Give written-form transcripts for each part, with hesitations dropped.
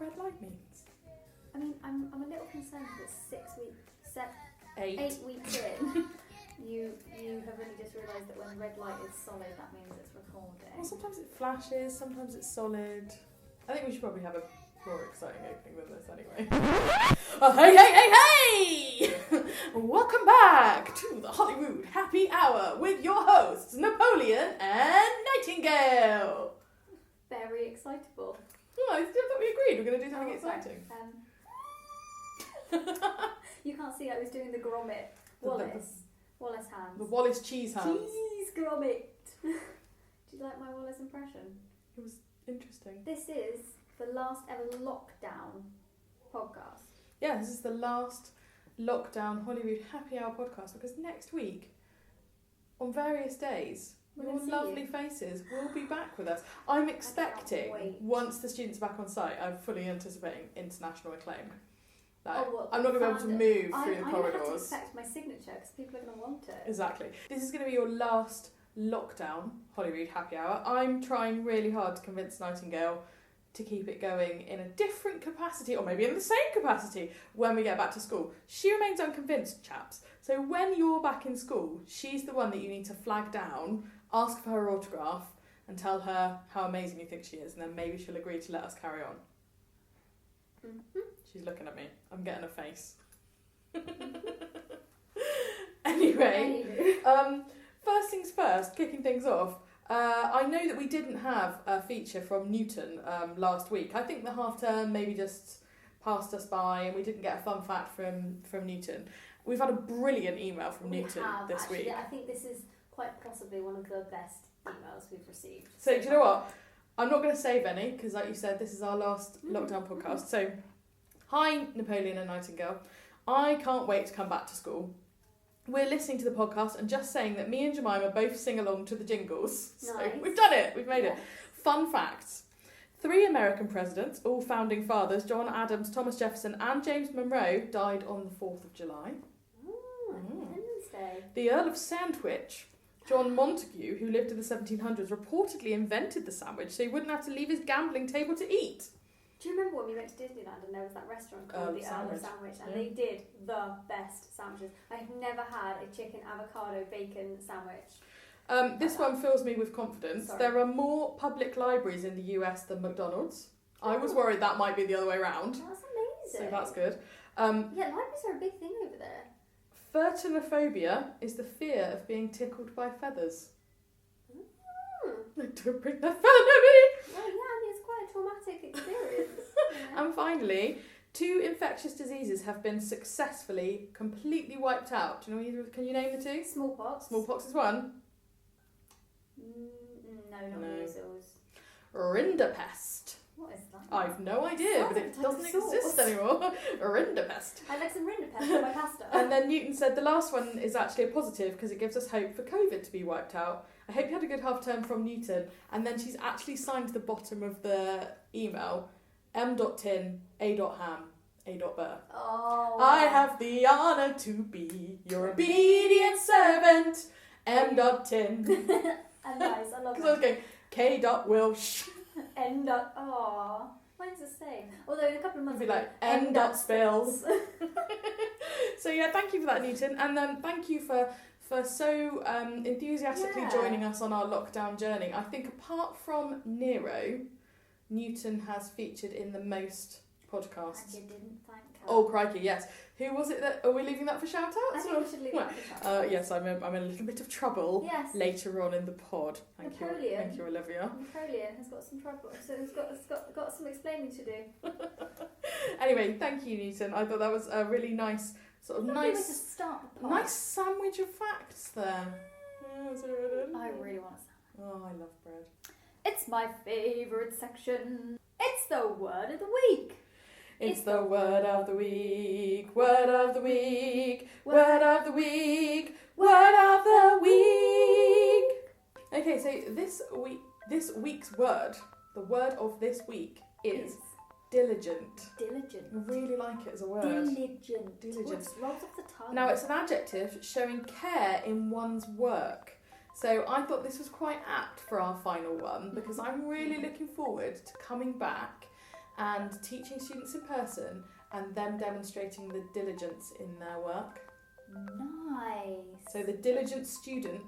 red light means. I mean, I'm a little concerned that 8 weeks in, you have only just realised that when red light is solid, that means it's recording. Well, sometimes it flashes, sometimes it's solid. I think we should probably have a more exciting opening than this anyway. Oh, hey! Welcome back to the Holyrood Happy Hour with your hosts, Napoleon and Nightingale. Very excitable. Oh, I thought we agreed we're going to do something exciting. You can't see I was doing the grommet. Wallace hands. The Wallace cheese hands. Cheese grommet. Do you like my Wallace impression? It was interesting. This is the last ever lockdown podcast. Yeah, this is the last lockdown Holyrood Happy Hour podcast because next week, on various days, your lovely faces will be back with us. I'm expecting, once the students are back on site, I'm fully anticipating international acclaim. Like, I'm not going to be able to move through the corridors. I have to expect my signature because people are going to want it. Exactly. This is going to be your last lockdown Holyrood Happy Hour. I'm trying really hard to convince Nightingale to keep it going in a different capacity, or maybe in the same capacity, when we get back to school. She remains unconvinced, chaps. So when you're back in school, she's the one that you need to flag down, ask for her autograph, and tell her how amazing you think she is, and then maybe she'll agree to let us carry on. Mm-hmm. She's looking at me. I'm getting a face. Anyway, first things first, kicking things off. I know that we didn't have a feature from Newton last week. I think the half term maybe just passed us by and we didn't get a fun fact from Newton. We've had a brilliant email from Newton this week. I think this is quite possibly one of the best emails we've received. So do you know what? I'm not going to save any because, like you said, this is our last lockdown podcast. So, hi Napoleon and Nightingale. I can't wait to come back to school. We're listening to the podcast and just saying that me and Jemima both sing along to the jingles. So we've done it. We've made it. Fun facts. 3 American presidents, all founding fathers, John Adams, Thomas Jefferson and James Monroe, died on the 4th of July. Independence Day. The Earl of Sandwich, John Montagu, who lived in the 1700s, reportedly invented the sandwich so he wouldn't have to leave his gambling table to eat. Do you remember when we went to Disneyland and there was that restaurant called the Earl of Sandwich and they did the best sandwiches? I've never had a chicken avocado bacon sandwich. This one fills me with confidence. Sorry. There are more public libraries in the US than McDonald's. I was worried that might be the other way around. That's amazing. So that's good. Libraries are a big thing over there. Fertilophobia is the fear of being tickled by feathers. Don't bring that feather near me! Well, yeah, I mean, it's quite a traumatic experience. And finally, 2 infectious diseases have been successfully completely wiped out. Do you know either? Can you name the 2? Smallpox. Smallpox is one. No, not measles. Rinderpest. What is that? I've no idea, but it doesn't exist anymore. Rinderpest. I like some rinderpest on my pasta. And then Newton said the last one is actually a positive because it gives us hope for COVID to be wiped out. I hope you had a good half term from Newton. And then she's actually signed the bottom of the email, m.tin, a.ham, a.burr. Oh. I have the honour to be your obedient servant, m.tin. And nice, I love it. Because I was going, k.wilsh. Aww. Mine's the same. Although in a couple of months It'll be like m.spills. So yeah, thank you for that, Newton. And then thank you for so enthusiastically joining us on our lockdown journey. I think apart from Nero, Newton has featured in the most podcasts. And you didn't thank her. Oh crikey, yes. Who was it that... Are we leaving that for shout-outs? I think we should leave that for shout-outs. Yes, I'm in a little bit of trouble later on in the pod. Thank you, Olivia. Napoleon has got some trouble, so he's got some explaining to do. Anyway, thank you, Newton. I thought that was a really nice, way to start the pod. nice sandwich of facts there. I really want a sandwich. Oh, I love bread. It's my favourite section. It's the word of the week. It's the word of the week, word of the week, word of the week, word of the week. Okay, so this week's word, the word of this week is diligent. Diligent. I really like it as a word. Diligent. Rolls off the tongue. Now, it's an adjective showing care in one's work. So I thought this was quite apt for our final one because I'm really looking forward to coming back and teaching students in person and them demonstrating the diligence in their work. Nice. So the diligent student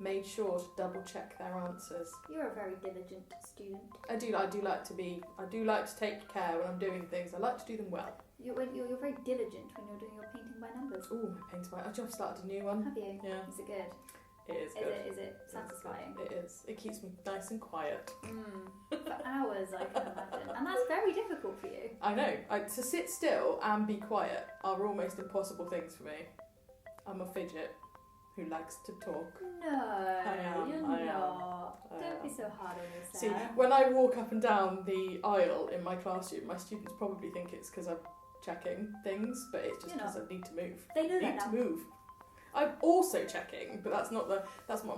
made sure to double check their answers. You're a very diligent student. I do like to take care when I'm doing things. I like to do them well. You're very diligent when you're doing your painting by numbers. Ooh, my painting by... I've just started a new one. Have you? Yeah. Is it good? It is good. Is it satisfying? It is. It keeps me nice and quiet. For hours, I can imagine. And that's very difficult for you. I know. To sit still and be quiet are almost impossible things for me. I'm a fidget who likes to talk. No, you're not. Don't be so hard on yourself. See, when I walk up and down the aisle in my classroom, my students probably think it's because I'm checking things, but it's just because I need to move. They know that now. To move. I'm also checking, but that's not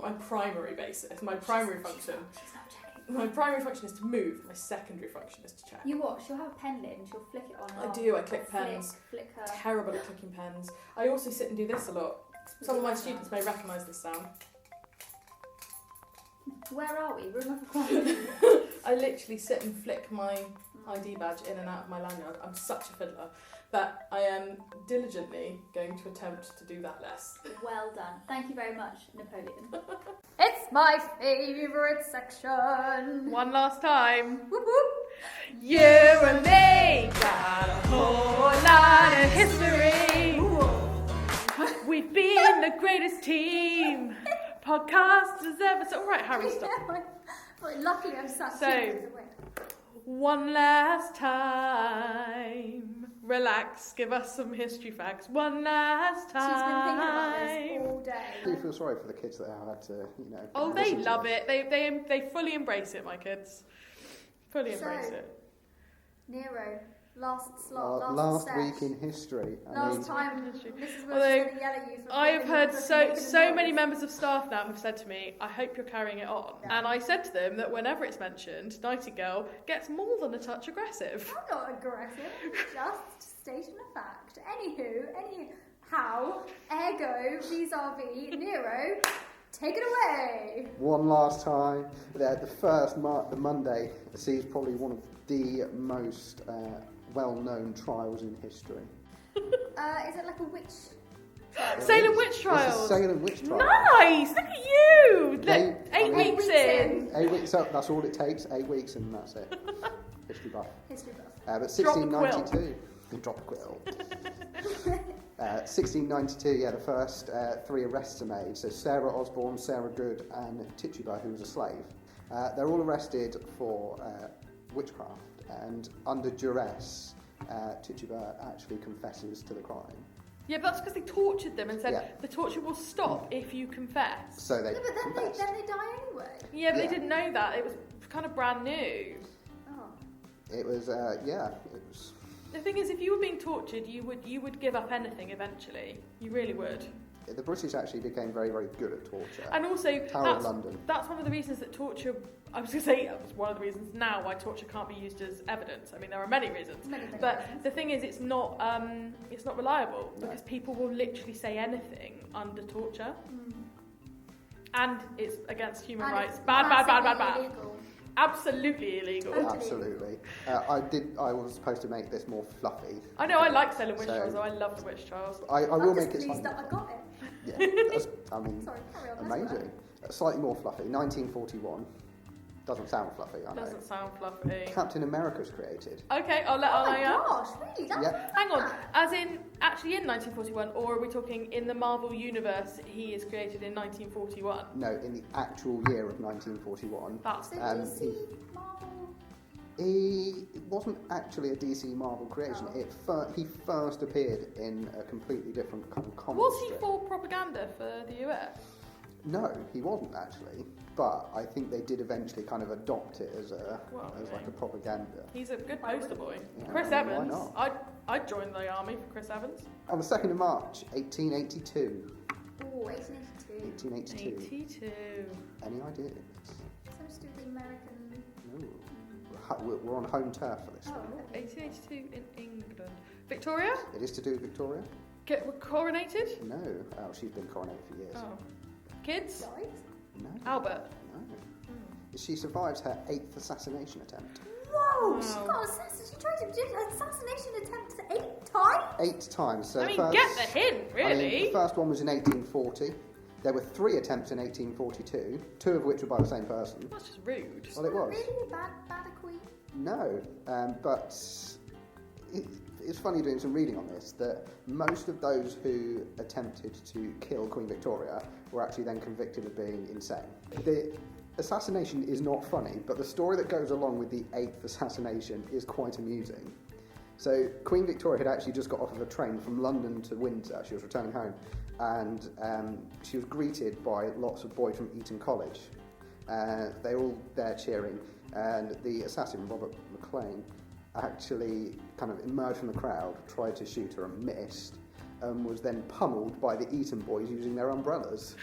my primary basis. My primary function. She's not checking. My primary function is to move. My secondary function is to check. You what? She'll have a pen lid and she'll flick it on. I do. I click pens. Flick her. Terrible at clicking pens. I also sit and do this a lot. Some of my students may recognise this sound. Where are we? Room of requirement. I literally sit and flick my ID badge in and out of my lanyard. I'm such a fiddler. But I am diligently going to attempt to do that less. Well done. Thank you very much, Napoleon. It's my favourite section. One last time. Whoop whoop. You and me got a whole lot of history. We've been the greatest team podcasters ever. So, all right, Harry, stop. Luckily, I'm sat So, one last time. Relax, give us some history facts. One last time. She's been thinking about this all day. I do feel sorry for the kids that I had to, Oh, they love it. They fully embrace it, my kids. Fully embrace it. Nero, last slot, last week in history. Last time. This is where she's Although, going to yell at you. I have heard so many members of staff now have said to me, I hope you're carrying it on. Yeah. And I said to them that whenever it's mentioned, Nightingale gets more than a touch aggressive. I'm not aggressive, just stating a fact. Anyhow, ergo, vis-a-vis, Nero, take it away. One last time. The Monday sees probably one of the most well-known trials in history. Is it like a witch trial? Salem Witch Trials. It's a Salem Witch Trial. Nice! Look at you! Eight weeks in. 8 weeks up, that's all it takes. 8 weeks and that's it. History buff. History buff. But 1692. Drop a quill. 1692, the first 3 arrests are made. So Sarah Osborne, Sarah Good and Tituba, who was a slave. They're all arrested for witchcraft, and under duress, Tituba actually confesses to the crime. Yeah, but that's because they tortured them and said the torture will stop if you confess. So they but then they die anyway. Yeah, but they didn't know that. It was kind of brand new. Oh. It was, it was... The thing is, if you were being tortured, you would give up anything eventually. You really would. The British actually became very, very good at torture. And also, Tower of London. That's one of the reasons that torture... I was going to say, it's one of the reasons now why torture can't be used as evidence. I mean, there are many reasons. But the thing is, it's not reliable, because people will literally say anything under torture. And it's against human rights. Bad. Illegal. Absolutely illegal. Totally. Absolutely. I was supposed to make this more fluffy. I know, I like Salem Witch Trials, though. I love the Witch Trials. I will make it slightly. slightly... That I got it. Yeah, I mean, Sorry, carry on. amazing. Slightly more fluffy. 1941. Doesn't sound fluffy, I know. Doesn't sound fluffy. Captain America's created. Okay, I'll let Oh my Anna. gosh, really? That's Hang on, as in actually in 1941, or are we talking in the Marvel universe? He is created in 1941. No, in the actual year of 1941. That's DC Marvel. He wasn't actually a DC Marvel creation. Oh. He first appeared in a completely different kind of comic Was he strip. for propaganda for the US? No, he wasn't actually. But I think they did eventually kind of adopt it as like a propaganda. He's a good poster boy. Yeah, Chris why Evans. not? I'd join the army for Chris Evans. On the 2nd of March, 1882. Oh, 1882. 1882. 82. Any ideas? Supposed to be American. No. We're on home turf for this. Oh, one. okay. 1882 in England. Victoria? It is to do with Victoria? Get coronated? No. Oh, she's been coronated for years. Oh. Kids? Died? No. Albert? No. She survives her 8th assassination attempt. Whoa! Wow. She tried to do an assassination attempt 8 times? 8 times. So I mean, get the hint, really. the first one was in 1840. There were 3 attempts in 1842, 2 of which were by the same person. That's just rude. Well, it was. Really bad a queen? No, but it's funny doing some reading on this that most of those who attempted to kill Queen Victoria were actually then convicted of being insane. The assassination is not funny, but the story that goes along with the 8th assassination is quite amusing. So Queen Victoria had actually just got off of a train from London to Windsor. She was returning home, and she was greeted by lots of boys from Eton College. They were all there cheering, and the assassin, Robert McLean, actually kind of emerged from the crowd, tried to shoot her and missed, and was then pummeled by the Eton boys using their umbrellas.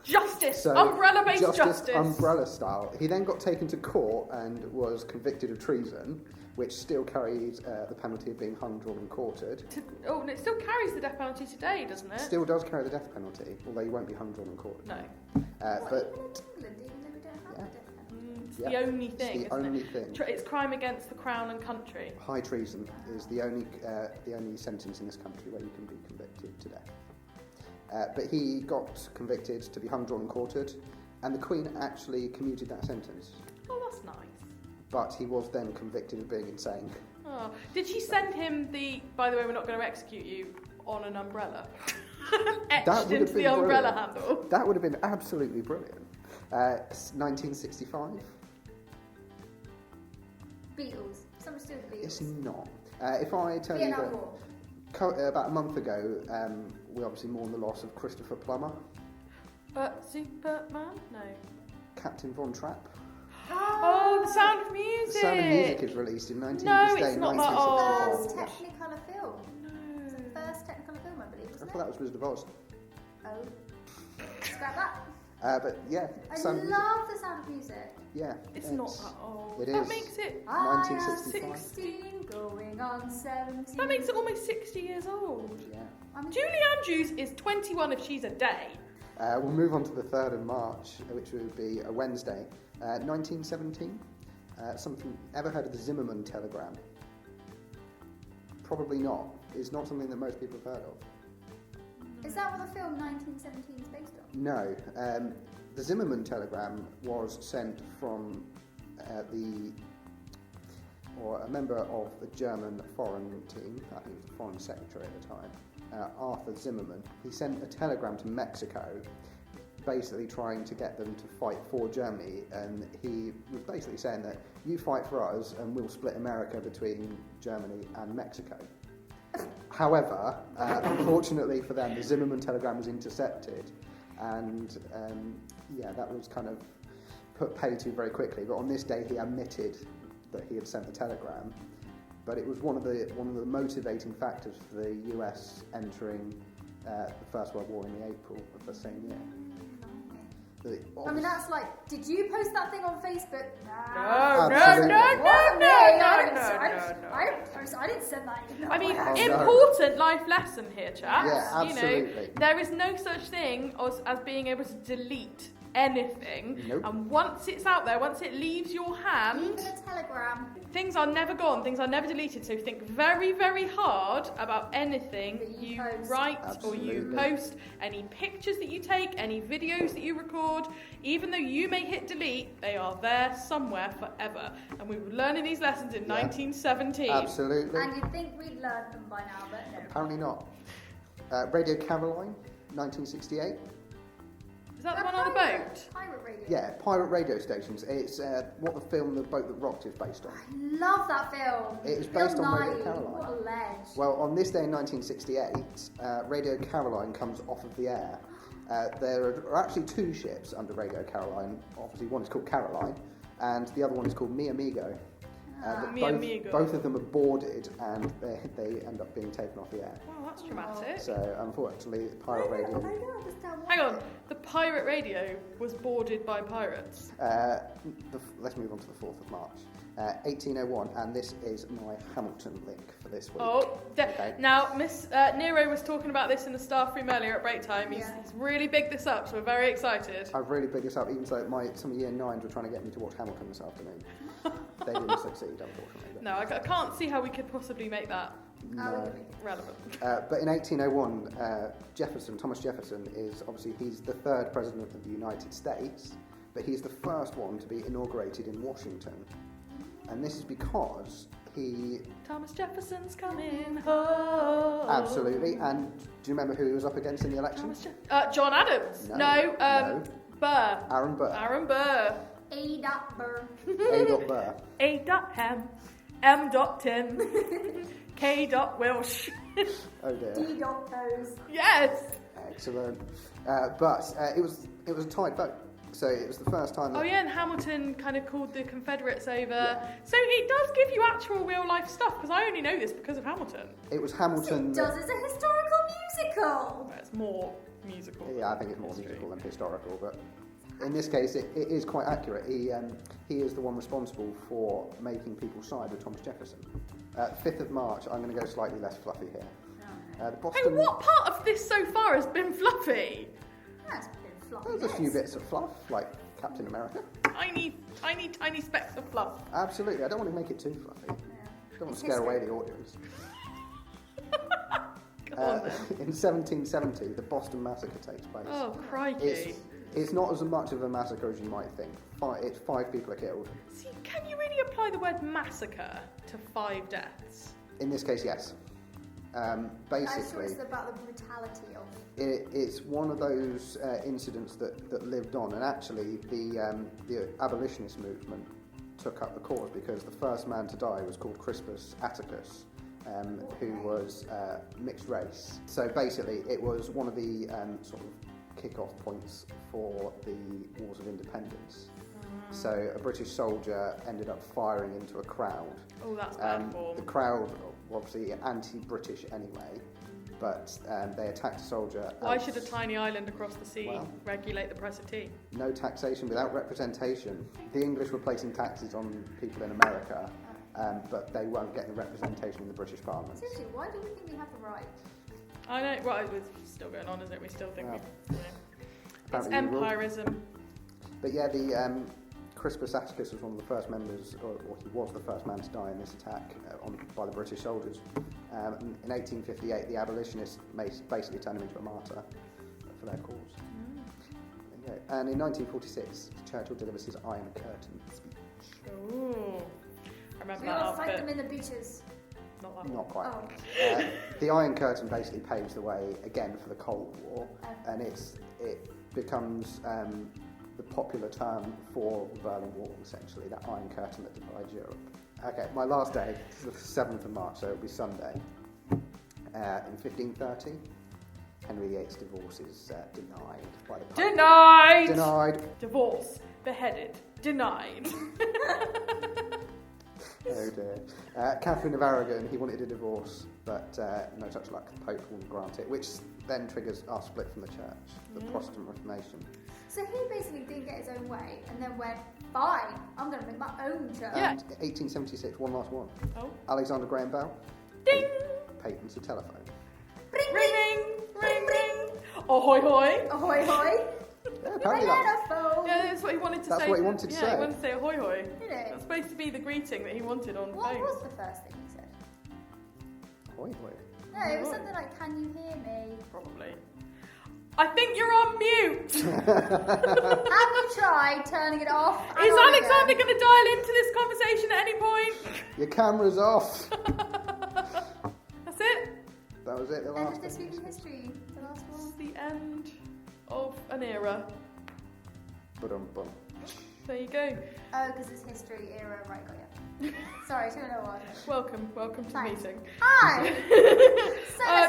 Justice! So, Umbrella-based justice! Umbrella style. He then got taken to court and was convicted of treason, which still carries the penalty of being hung, drawn and quartered. And it still carries the death penalty today, doesn't it? Still does carry the death penalty, although you won't be hung, drawn and quartered. No. But Even in England, even though we don't have the death penalty. It's the only thing, it's the isn't only it? thing. It's crime against the crown and country. High treason is the only sentence in this country where you can be convicted to death. But he got convicted to be hung, drawn and quartered, and the Queen actually commuted that sentence. Oh, that's nice. But he was then convicted of being insane. Oh. Did she send him by the way, we're not going to execute you, on an umbrella? Etched into the umbrella handle. That would have been absolutely brilliant. 1965. Beatles. Something to do with the Beatles. It's not. If I tell you Vietnam that War. about a month ago, we obviously mourned the loss of Christopher Plummer, Superman? No. Captain Von Trapp. Oh, The Sound of Music! The Sound of Music is released in No, it's not that old. First Technicolor film. No. It's the first Technicolor film, I believe, I wasn't thought that was Wizard of Oz. Oh. Scrap that. But yeah, I Sound of Music. love The Sound of Music. Yeah, It's not that old. It That is. makes it. I am 1965. 16, going on 17. That makes it almost 60 years old. Yeah. Julie Andrews is 21 if she's a day. We'll move on to the 3rd of March, which would be a Wednesday. 1917. Something. Ever heard of the Zimmermann telegram? Probably not. It's not something that most people have heard of. Is that what the film 1917 is based on? No. The Zimmermann telegram was sent from a member of the German foreign team, I think he was the foreign secretary at the time, Arthur Zimmermann. He sent a telegram to Mexico, basically trying to get them to fight for Germany, and he was basically saying that you fight for us and we'll split America between Germany and Mexico. However, unfortunately for them, the Zimmermann telegram was intercepted, and that was kind of put pay to very quickly. But on this day, he admitted that he had sent the telegram. But it was one of the motivating factors for the US entering the First World War in the April of the same year. I mean, that's like, did you post that thing on Facebook? No. I didn't send that email. I mean, Oh, important life lesson here, chaps. Yeah, absolutely. There is no such thing as being able to delete anything. Nope. And once it's out there, once it leaves your hand, Even a telegram. things are never gone, things are never deleted. So think very, very hard about anything That you you post. write or Absolutely. you post, any pictures that you take, any videos that you record. Even though you may hit delete, they are there somewhere forever. And we were learning these lessons in 1917. Absolutely. And you'd think we'd learned them by now, but no. Apparently not. Radio Caroline, 1968. Is that the one on the boat? Pirate radio. Yeah, pirate radio stations. It's what the film The Boat That Rocked is based on. I love that film. It was Bill based on Radio Nye, Caroline. What a ledge. Well, on this day in 1968, Radio Caroline comes off of the air. There are actually 2 ships under Radio Caroline. Obviously, one is called Caroline, and the other one is called Mi Amigo. Both of them are boarded and they end up being taken off the air. Wow, that's dramatic. So unfortunately, pirate radio. I don't understand why. Hang on, the pirate radio was boarded by pirates. Let's move on to the 4th of March. 1801, and this is my Hamilton link for this week. Okay. Now, Miss Nero was talking about this in the staff room earlier at break time. He's really bigged this up, so we're very excited. I've really bigged this up, even though some of year 9s were trying to get me to watch Hamilton this afternoon. They didn't succeed, unfortunately. No, I can't see how we could possibly make that relevant. But in 1801, Thomas Jefferson is obviously, he's the 3rd president of the United States, but he's the first one to be inaugurated in Washington. And this is because Thomas Jefferson's coming home. Absolutely. And do you remember who he was up against in the election? John Adams. No. Burr. Aaron Burr. A. Burr. A. Burr. A. Ham. M. Tim. K. Wilsh. Oh dear. D. Toes. Yes. Excellent. But it was a tight vote. So it was the first time that... and Hamilton kind of called the Confederates over. Yeah. So it does give you actual real life stuff, because I only know this because of Hamilton. It was Hamilton... It does, it's a historical musical! Well, it's more musical. Yeah, I think it's more musical than historical, but in this case it is quite accurate. He is the one responsible for making people side with Thomas Jefferson. 5th of March, I'm going to go slightly less fluffy here. Hey, what part of this so far has been fluffy? That's been fluffy. There's a few bits of fluff, like Captain America. Tiny specks of fluff. Absolutely, I don't want to make it too fluffy. I don't want to scare away the audience. In 1770, the Boston Massacre takes place. Oh, crikey. It's not as much of a massacre as you might think. 5 people are killed. See, can you really apply the word massacre to 5 deaths? In this case, yes. Basically, it's about the brutality of it's one of those incidents that lived on, and actually the abolitionist movement took up the cause because the first man to die was called Crispus Attucks, who was mixed race. So basically, it was one of the sort of kick-off points for the Wars of Independence. So a British soldier ended up firing into a crowd. Oh, that's bad form. The crowd were obviously anti-British anyway, but they attacked a soldier. Why should a tiny island across the sea regulate the price of tea? No taxation without representation. The English were placing taxes on people in America, but they weren't getting the representation in the British Parliament. Seriously, why do we think we have the right? I know, well, it's still going on, isn't it? We still think it's empirism. But yeah, the Crispus Attucks was one of the first members, or he was the first man to die in this attack by the British soldiers. In 1858, the abolitionists basically turned him into a martyr for their cause. There you go. And in 1946, Churchill delivers his Iron Curtain speech. Ooh, I remember We that all fight outfit. them in the beaches. Not quite. Oh. The Iron Curtain basically paves the way again for the Cold War, and it becomes the popular term for the Berlin Wall, essentially, that Iron Curtain that divides Europe. Okay, my last day is the 7th of March, so it'll be Sunday. In 1530, Henry VIII's divorce is denied by the Pope. Denied! Divorce, beheaded, denied. Oh dear. Catherine of Aragon, he wanted a divorce, but no such luck. The Pope wouldn't grant it, which then triggers our split from the church, the Protestant Reformation. So he basically didn't get his own way and then went, fine, I'm going to make my own church. Yeah. And 1876, one last one. Oh. Alexander Graham Bell. Ding! Patents a telephone. Ring, Ring, ring, ring, ring. Ahoy, hoy. Ahoy, hoy. Yeah, apparently telephone. Yeah, that's what he wanted to say. That's what he wanted to say. Yeah, he wanted to say ahoy, hoy. Did it? That's supposed to be the greeting that he wanted on What phones. was the first thing he said? Hoy, hoy. No, it was something like, can you hear me? Probably. I think you're on mute. Have you tried turning it off? Is Alexander going to dial into this conversation at any point? Your camera's off. That's it. That was it, the End last of this thing. week in history. The last This is one. the end of an era. Ba-dum-bum. There you go. Oh, because it's history era. Right, got you. Sorry, 201. Welcome to Thanks. the meeting. Hi!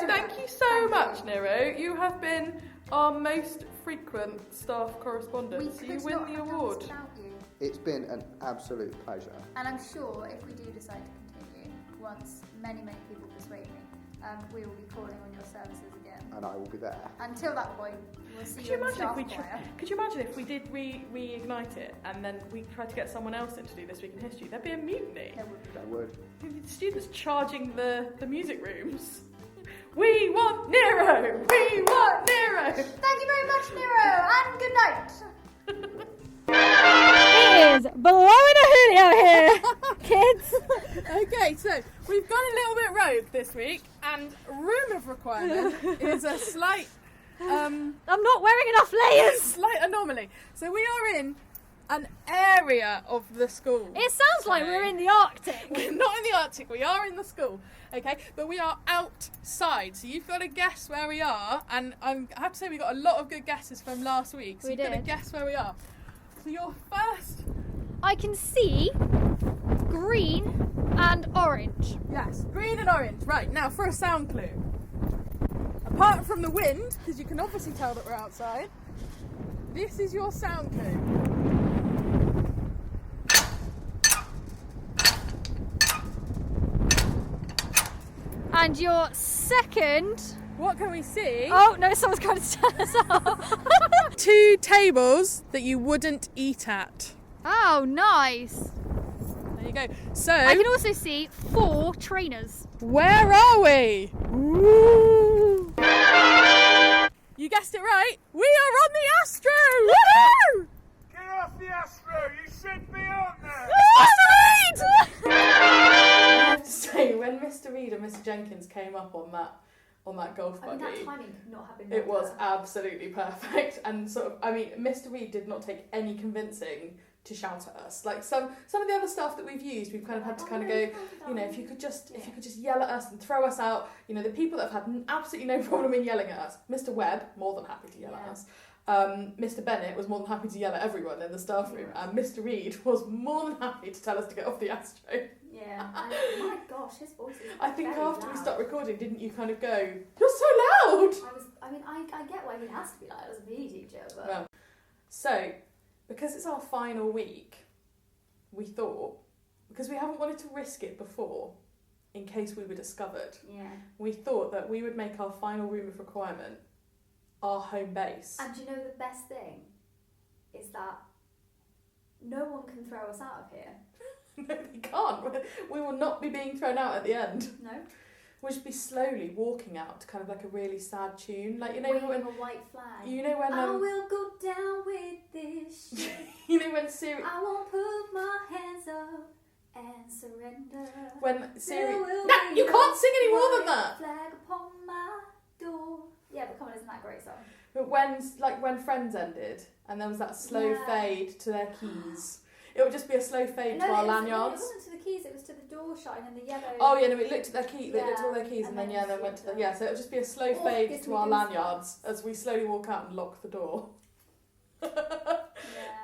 Thank you so much, Nero. You have been our most frequent staff correspondent. So you win the award. It's been an absolute pleasure. And I'm sure if we do decide to continue, once many people persuade me, we will be calling on your services again. And I will be there. Until that point, we'll see you in the staff choir. Could you imagine if we did reignite it and then we tried to get someone else in to do This Week in History? There'd be a mutiny. There would. The students charging the music rooms. We want Nero! We want Nero! Thank you very much, Nero, and good night. It is blowing a Julio here, kids. Okay, so we've gone a little bit rogue this week, and room of requirement is a slight I'm not wearing enough layers. slight anomaly. So we are in an area of the school. It sounds like we're in the Arctic. We're not in the Arctic, we are in the school, okay? But we are outside, so you've got to guess where we are, and I have to say we got a lot of good guesses from last week, so We you've got to did. guess where we are. So your first... I can see green and orange. Yes, green and orange. Right, now for a sound clue. Apart from the wind, because you can obviously tell that we're outside, this is your sound clue. And your second... What can we see? Oh, no, someone's going to stand us up. 2 tables that you wouldn't eat at. Oh, nice. There you go. So, I can also see 4 trainers. where are we? Ooh. You guessed it right. We are on the Astro! Woohoo! Get off the Astro! You should be on there! I have to say, when Mr. Reed and Mr. Jenkins came up on that golf I mean, buggy, that timing could not have been it was better. absolutely perfect. And sort of, I mean, Mr. Reed did not take any convincing to shout at us. Like some of the other stuff that we've used, we've kind of had to kind of go, you know, if you could just yell at us and throw us out. You know, the people that have had absolutely no problem in yelling at us. Mr. Webb, more than happy to yell at us. Mr. Bennett was more than happy to yell at everyone in the staff room, and Mr. Reed was more than happy to tell us to get off the Astro. Yeah. My gosh, his voice is I think very after we loud. stopped recording, didn't you kind of go, "You're so loud"? I get why he has to be loud as a PE teacher, but Well, so because it's our final week, we thought, because we haven't wanted to risk it before, in case we were discovered, yeah. we thought that we would make our final room of requirement our home base. And do you know the best thing is that no one can throw us out of here. No, we can't. We will not be being thrown out at the end. No. We'll just be slowly walking out to kind of like a really sad tune, like you know Waving when a white flag. you know when I will go down with this ship. you know when Sirius I won't put my hands up and surrender. when There Sirius. will No, be you can't sing any more than white that. Flag upon my door. Yeah, but come on, isn't that a great song? But when Friends ended and there was that slow Yeah. fade to their keys, it would just be a slow fade to our it lanyards. wasn't to the keys, it was to the door shine and the yellow. Oh yeah, no, we looked at their key. They looked at all their Yeah, keys, and and then then then went to the flipped them. So it would just be a slow Oh, fade gives to me our goosebumps. lanyards as we slowly walk out and lock the door. Yeah.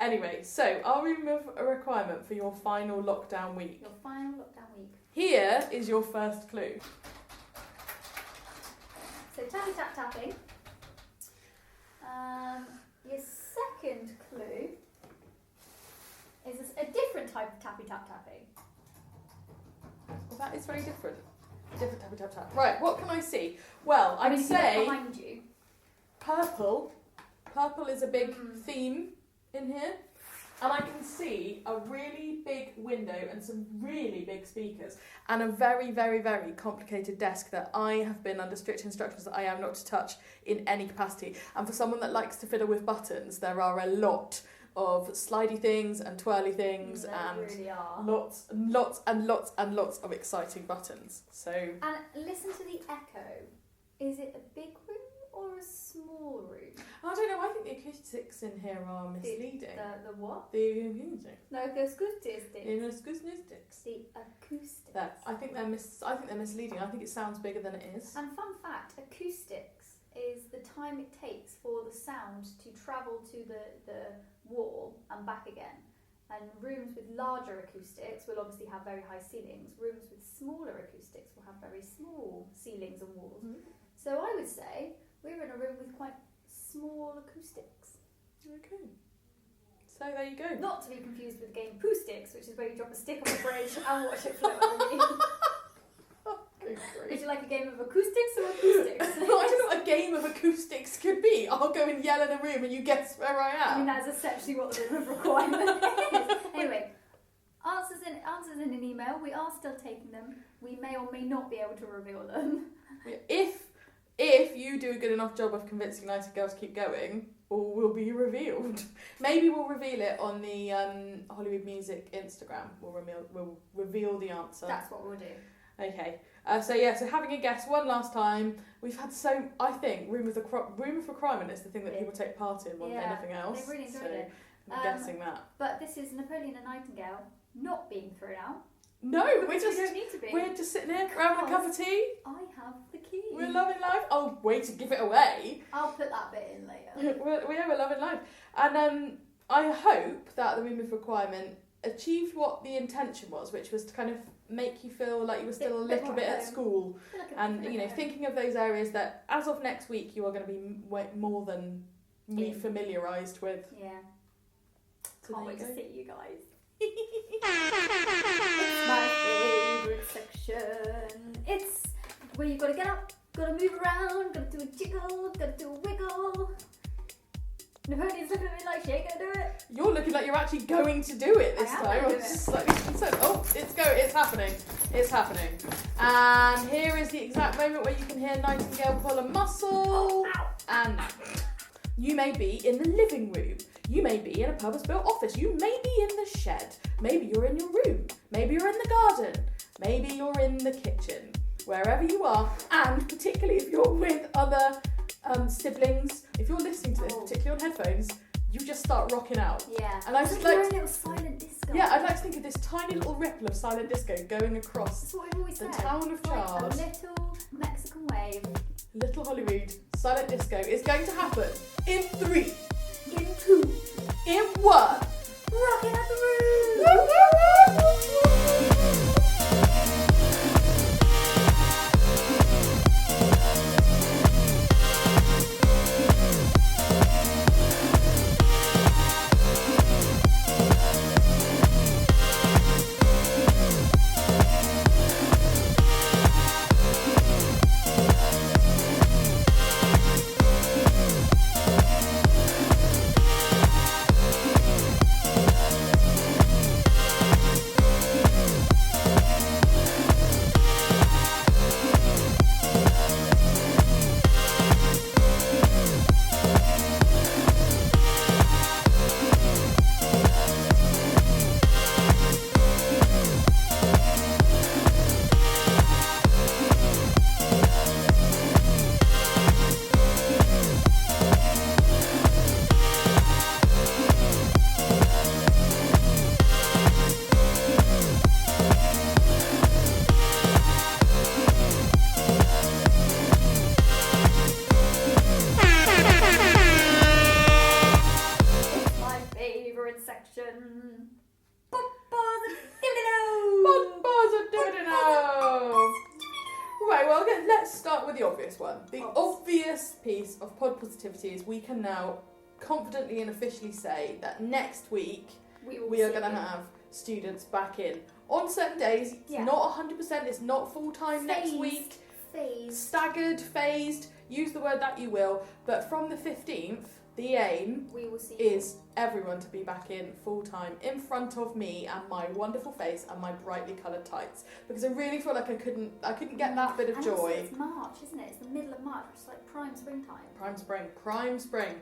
Anyway, so our room of a requirement for your final lockdown week. Your final lockdown week. Here is your first clue. So tappy tap tapping. Your second clue is a different type of tappy tap tapping. Well, that is very different. Different tap tap tap. Right, what can I see? Well, I mean, would if you look say behind you. purple. Purple is a big theme in here. And I can see a really big window and some really big speakers and a very, very, very complicated desk that I have been under strict instructions that I am not to touch in any capacity. And for someone that likes to fiddle with buttons, there are a lot of slidey things and twirly things There and really are. lots and lots and lots and lots of exciting buttons. So And listen to the echo. Is it a big room or a small room? I don't know. I think the acoustics in here are misleading. The what? The acoustics. No, the acoustics. The The acoustics. I think they're misleading. I think it sounds bigger than it is. And fun fact, acoustics is the time it takes for the sound to travel to the wall and back again. And rooms with larger acoustics will obviously have very high ceilings. Rooms with smaller acoustics will have very small ceilings and walls. So I would say we're in a room with quite small acoustics. Okay. So there you go. Not to be confused with the game Poo Sticks, which is where you drop a stick on the bridge and watch it float underneath. Would you like a game of acoustics or acoustics? I don't know what a game of acoustics could be. I'll go and yell in a room and you guess where I am. I mean, that's essentially what the room of requirement is. Anyway, answers in an email. We are still taking them. We may or may not be able to reveal them. If you do a good enough job of convincing Nightingale to keep going, all will be revealed. Maybe we'll reveal it on the Holyrood Music Instagram. We'll reveal the answer. That's what we'll do. Okay. So having a guess one last time. We've had I think room of requirement is the thing that people take part in more than anything else. They really enjoyed it. I'm guessing that. But this is Napoleon and Nightingale not being thrown out. No, we don't need to be. We're just sitting here having a cup of tea. I have the key. We're loving life. Oh, way to give it away. I'll put that bit in later. we're loving life. And I hope that the room of requirement achieved what the intention was, which was to kind of make you feel like you were still a little bit at school. And, thinking of those areas that as of next week you are going to be more than familiarised with. Yeah. So Can't wait to see you guys. It's my favourite section. It's where you've got to get up, got to move around, got to do a jiggle, got to do a wiggle. Napoleon's looking at me like she ain't going to do it. You're looking like you're actually going to do it this time. I'm just slightly concerned. Oh, it's happening. It's happening. And here is the exact moment where you can hear Nightingale pull a muscle. Oh, ow. And you may be in the living room. You may be in a purpose-built office. You may be in the shed. Maybe you're in your room. Maybe you're in the garden. Maybe you're in the kitchen. Wherever you are, and particularly if you're with other siblings, if you're listening to this, particularly on headphones, you just start rocking out. Yeah. And I it's just like like a little silent disco. Yeah, I'd like to think of this tiny little ripple of silent disco going across That's what we've always the said. town of Like Chard. a little Mexican wave. Little Holyrood silent disco is going to happen in 3, In 2. in 1. Rocking at the room. The obvious piece of pod positivity is we can now confidently and officially say that next week we are going to have students back in on certain days. Yeah. Not 100%, it's not full time next week. Staggered, phased, use the word that you will, but from the 15th, the aim is everyone to be back in full time in front of me and my wonderful face and my brightly coloured tights, because I really feel like I couldn't get that bit of joy. Also it's March, isn't it? It's the middle of March, which is like prime springtime. Prime spring.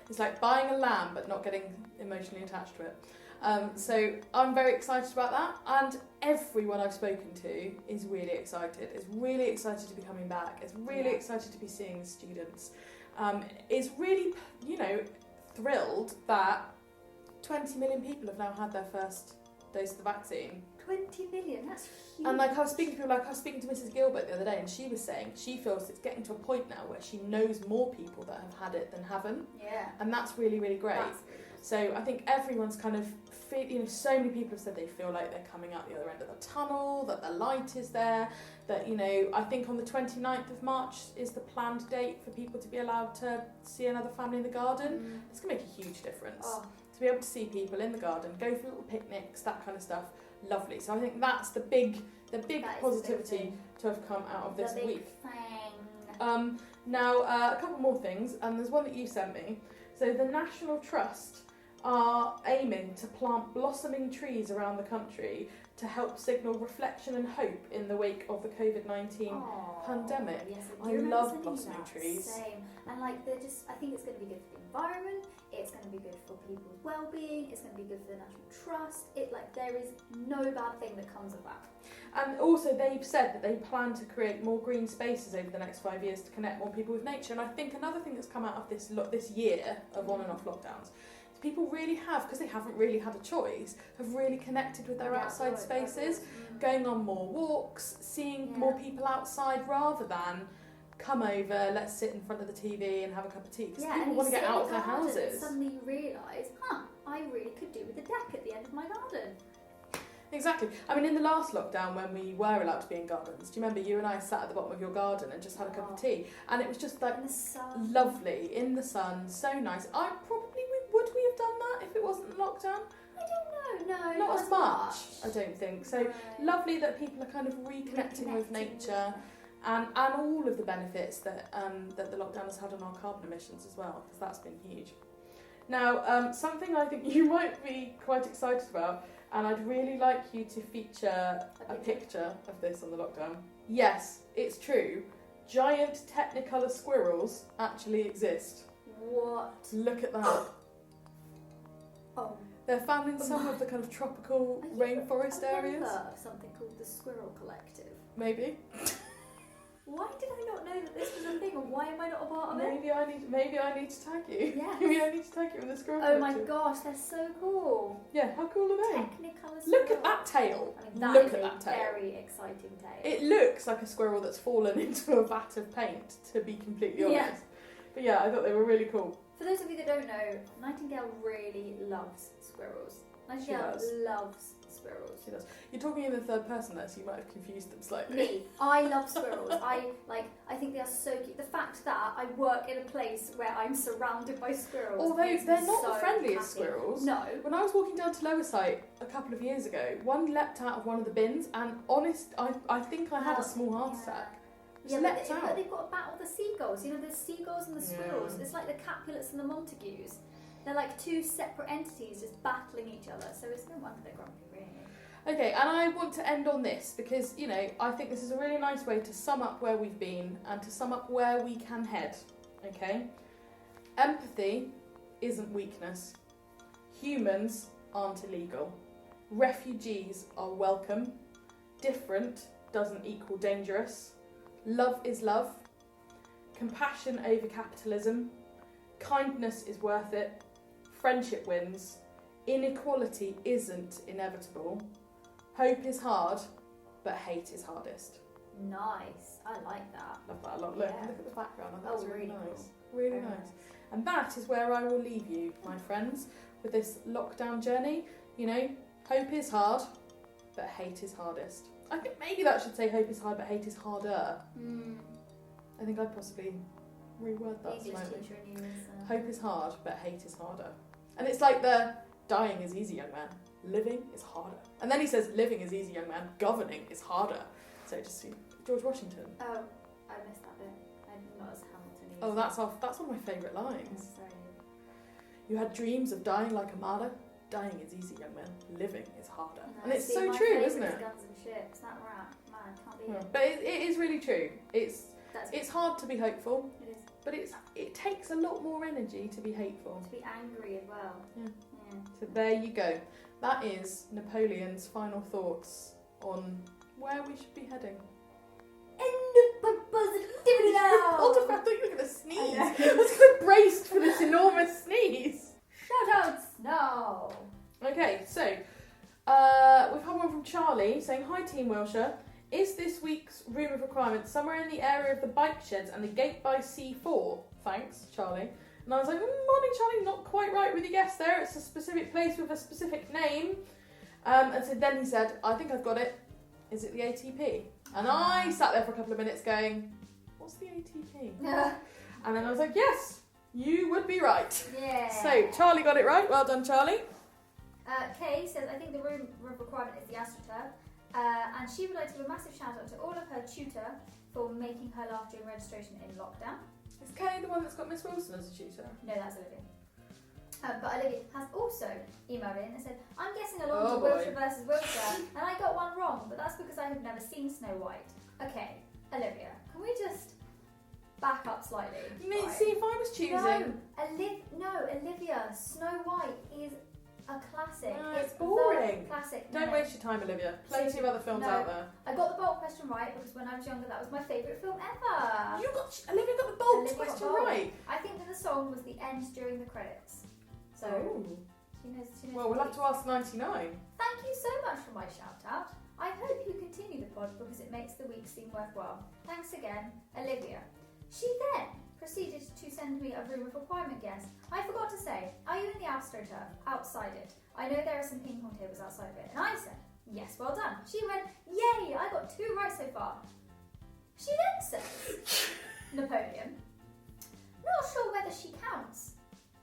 It's like buying a lamb but not getting emotionally attached to it. So I'm very excited about that, and everyone I've spoken to is really excited. Is really excited to be coming back. Is really excited to be seeing the students. Is really, thrilled that 20 million people have now had their first dose of the vaccine. 20 million, that's huge. And I was speaking to Mrs. Gilbert the other day, and she was saying she feels it's getting to a point now where she knows more people that have had it than haven't. Yeah. And that's really, really great. So I think everyone's kind of so many people have said they feel like they're coming out the other end of the tunnel, that the light is there, that, I think on the 29th of March is the planned date for people to be allowed to see another family in the garden. It's going to make a huge difference. to be able to see people in the garden, go for little picnics, that kind of stuff. Lovely. So I think that's the big positivity to have come out of this the big week. thing. Now, a couple more things, and there's one that you sent me. So the National Trust are aiming to plant blossoming trees around the country to help signal reflection and hope in the wake of the COVID-19 pandemic. Yes, I remember love sending blossoming that. trees. Same. And like they're just, I think it's going to be good for the environment. It's going to be good for people's well-being. It's going to be good for the National Trust. There is no bad thing that comes of that. And also they've said that they plan to create more green spaces over the next 5 years to connect more people with nature. And I think another thing that's come out of this year of on and off lockdowns is people really have, because they haven't really had a choice, have really connected with their outside spaces, going on more walks, seeing more people outside rather than come over, let's sit in front of the TV and have a cup of tea. Because people want to get out of their houses. And suddenly you realise, I really could do with a deck at the end of my garden. Exactly. I mean, in the last lockdown when we were allowed to be in gardens, do you remember you and I sat at the bottom of your garden and just had a cup of tea? And it was just like in the sun. Lovely, in the sun, so nice. Would we have done that if it wasn't lockdown? I don't know, Not as much, I don't think. So lovely that people are kind of reconnecting with nature and all of the benefits that the lockdown has had on our carbon emissions as well, because that's been huge. Now, something I think you might be quite excited about, and I'd really like you to feature a picture of this on the lockdown. Yes, it's true. Giant Technicolor squirrels actually exist. What? Look at that. Oh. They're found in some of the kind of tropical rainforest areas. Something called the Squirrel Collective. Maybe. Why did I not know that this was a thing, or why am I not a part of it? Maybe I need to tag you. Yes. Maybe I need to tag you in the Squirrel Oh my Collective. gosh, they're so cool. Yeah, how cool are they? Technicolor Look squirrel. at that tail. I mean, that Look is at a that tail. very exciting tail. It looks like a squirrel that's fallen into a vat of paint, to be completely honest. Yeah. But yeah, I thought they were really cool. For those of you that don't know, Nightingale really loves squirrels. Nightingale loves squirrels. She does. You're talking in the third person there, so you might have confused them slightly. Me, I love squirrels. I think they are so cute. The fact that I work in a place where I'm surrounded by squirrels. Although makes they're me not so the friendliest happy. squirrels. No. When I was walking down to Lowerside a couple of years ago, one leapt out of one of the bins, and I think I had a small heart attack. Yeah, leapt but out. they've got to battle the seagulls. You know, there's seagulls and the squirrels. Yeah. It's like the Capulets and the Montagues. They're like two separate entities just battling each other. So it's no wonder they're grumpy, really. Okay, and I want to end on this because, you know, I think this is a really nice way to sum up where we've been and to sum up where we can head. Okay? Empathy isn't weakness. Humans aren't illegal. Refugees are welcome. Different doesn't equal dangerous. Love is love. Compassion over capitalism. Kindness is worth it. Friendship wins. Inequality isn't inevitable. Hope is hard, but hate is hardest. Nice. I like that. Love that a lot. Look, Yeah. look at the background. That's Oh, really really nice. cool. Really Very nice. nice. And that is where I will leave you, my friends, with this lockdown journey. You know, hope is hard, but hate is hardest. I think maybe that should say hope is hard, but hate is harder. I think I'd possibly reword that English slightly. teacher in you is, Hope is hard, but hate is harder. And it's like the dying is easy, young man. Living is harder. And then he says, living is easy, young man. Governing is harder. So just see George Washington. Oh, I missed that bit. I'm not as Hamilton. Oh, that's one of my favourite lines. Sorry. You had dreams of dying like a martyr. Dying is easy, young man. Living is harder. No, And it's see, so my true, favourite isn't it? is Guns and Ships. That rap, man, can't be it. But it is really true. That's It's hard to be hopeful, It is. but it takes a lot more energy to be hateful. To be angry as well. Yeah. Yeah. So there you go. That is Napoleon's final thoughts on where we should be heading. End of positivity now. Hold on, I thought you were going to sneeze. I I was kind of braced for this enormous sneeze. Shoutouts now. Okay, so we've had one from Charlie saying, "Hi Team Wilsher. Is this week's room of requirements somewhere in the area of the bike sheds and the gate by C4? Thanks, Charlie." And I was like, "Morning, Charlie. Not quite right with your guess there. It's a specific place with a specific name." And so then he said, "I think I've got it. Is it the ATP?" And I sat there for a couple of minutes going, "What's the ATP?" Yeah. And then I was like, "Yes, You would be right. Yeah. So, Charlie got it right. Well done, Charlie. Kay says, I think the room requirement is the AstroTurf. And she would like to give a massive shout out to all of her tutor for making her laugh during registration in lockdown. Is Kay the one that's got Miss Wilson as a tutor? No, that's Olivia. But Olivia has also emailed in and said, I'm guessing along Oh, to boy. Wilsher versus Wilsher, and I got one wrong, but that's because I have never seen Snow White. Okay, Olivia, can we just back up slightly? Me, Right. see, if I was choosing... No, Olivia, Snow White is a classic. No, it's it's boring. the classic. Don't waste your time, Olivia. Plenty of other films No. out there. I got the bolt question right because when I was younger, that was my favourite film ever. Olivia got the bold Olivia got question bold. right. I think that the song was the end during the credits. So Oh. she knows. Well, we'll have to ask 99. Thank you so much for my shout out. I hope you continue the pod because it makes the week seem worthwhile. Thanks again, Olivia. She then proceeded to send me a room of requirement guest. I forgot to say, are you in the AstroTurf? Outside it. I know there are some ping pong tables outside of it. And I said, yes, well done. She went, yay, I got 2 right so far. She then says, Napoleon, not sure whether she counts,